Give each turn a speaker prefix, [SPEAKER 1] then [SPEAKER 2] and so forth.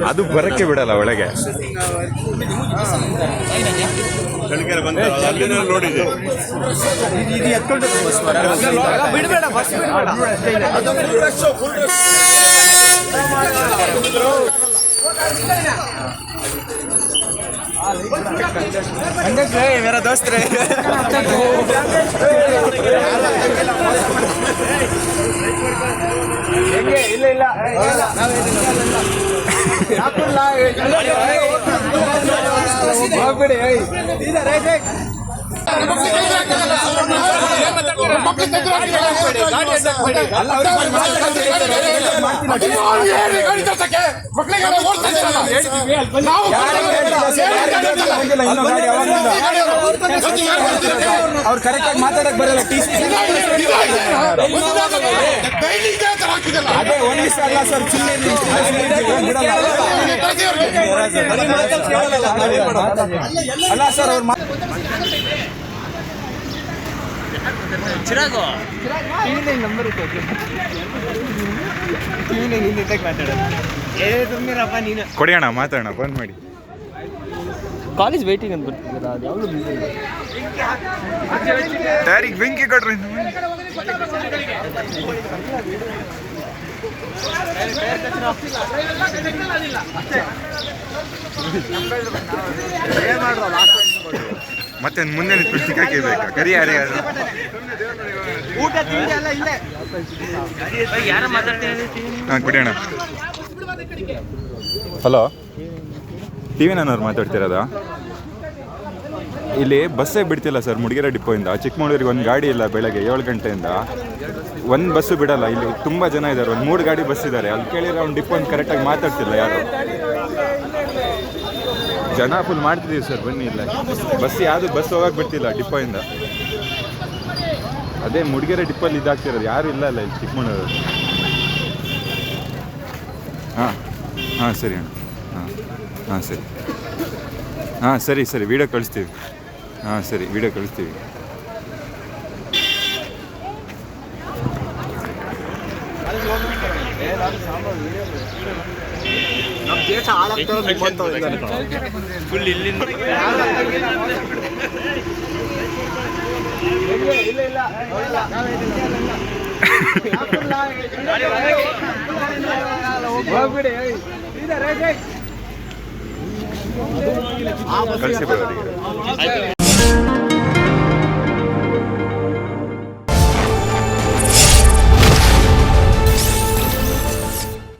[SPEAKER 1] ಅದು ಬರಕ್ಕೆ ಬಿಡಲ್ಲ ಒಳಗೆ.
[SPEAKER 2] ನೋಡಿದೆ ಬಿಡಬೇಡ ಬಸ್ मेरा दोस्त रहे ಇಲ್ಲ ಇಲ್ಲ ಹೋಗ್ಬಿಡಿ ಅವ್ರು ಕರೆಕ್ಟಾಗಿ ಮಾತಾಡಕ್ ಬರಲ್ಲ. ಅದೇ ಒಂದ್ ದಿವಸ ಅಲ್ಲ ಸರ್, ಅಲ್ಲ ಸರ್ ಅವ್ರು ಚಿರಾಗು ನಂಬರ್ ಮಾತಾಡೋದು ನೀನು
[SPEAKER 1] ಕೊಡಿ ಅಣ್ಣ, ಮಾತಾಡೋಣ, ಬಂದ್ ಮಾಡಿ.
[SPEAKER 2] ಕಾಲೇಜ್ ವೇಟಿಂಗ್ ಅಂತ ಬರ್ತಿದ್ದೀರಾ? ಅದು ಯಾವುದು
[SPEAKER 1] ಯಾರಿಗೆ ಬೆಂಕಿ ಕೊಡ್ರಿ. ಮತ್ತೆ ಮುಂದೆ ಸಿಕ್ಕಾಕಿಬೇಕಾ? ಕರಿ ಯಾರೇ
[SPEAKER 2] ಊಟ ತಿಂಡಿ ಎಲ್ಲ ಇಲ್ಲೇ. ಯಾರ ಮಾತಾಡ್ತೀನಿ?
[SPEAKER 1] ಹಾಂ ಕೊಡಿ ಅಣ್ಣ. ಹಲೋ, ಟಿ ವಿ ನನ್ನವ್ರು ಮಾತಾಡ್ತಿರೋದಾ? ಇಲ್ಲಿ ಬಸ್ಸೇ ಬಿಡ್ತಿಲ್ಲ ಸರ್ ಮೂಡಿಗೆರೆ ಡಿಪೋಯಿಂದ ಚಿಕ್ಕಮಗಳೂರಿಗೆ. ಒಂದು ಗಾಡಿ ಇಲ್ಲ ಬೆಳಗ್ಗೆ 7 ಗಂಟೆಯಿಂದ, ಒಂದು ಬಸ್ಸು ಬಿಡಲ್ಲ. ಇಲ್ಲಿ ತುಂಬ ಜನ ಇದ್ದಾರೆ, ಒಂದು 3 ಗಾಡಿ ಬಸ್ ಇದ್ದಾರೆ. ಅಲ್ಲಿ ಕೇಳಿದ್ರೆ ಅವ್ನು ಡಿಪೋ ಅಂತ ಕರೆಕ್ಟಾಗಿ ಮಾತಾಡ್ತಿಲ್ಲ ಯಾರು. ಜನ ಫುಲ್ ಮಾಡ್ತಿದ್ದೀವಿ ಸರ್, ಬನ್ನಿ. ಇಲ್ಲ ಬಸ್ ಯಾವುದು ಬಸ್ ಹೋಗಕ್ಕೆ ಬಿಡ್ತಿಲ್ಲ ಡಿಪೋಯಿಂದ. ಅದೇ ಮೂಡಿಗೆರೆ ಡಿಪ್ಪಲ್ಲಿ ಇದಾಗ್ತಿರೋದು, ಯಾರು ಇಲ್ಲ ಅಲ್ಲ ಇಲ್ಲಿ ಚಿಕ್ಕಮಗಳೂರು. ಹಾಂ ಹಾಂ ಸರಿ ಅಣ್ಣ. ಹಾಂ ಹಾಂ ಸರಿ. ಹಾಂ ಸರಿ ಸರಿ, ವೀಡಿಯೋ ಕಳಿಸ್ತೀವಿ. ಹಾಂ ಸರಿ, ವೀಡಿಯೋ ಕಳಿಸ್ತೀವಿ.
[SPEAKER 2] ನಮ್ಮ ದೇಶ ಫುಲ್ ಇಲ್ಲಿಂದ ಇಲ್ಲ ಇಲ್ಲ ಹೋಗ್ಬಿಡಿ.
[SPEAKER 1] ಕಳಿಸಿ ಬರೋರಿಗೆ.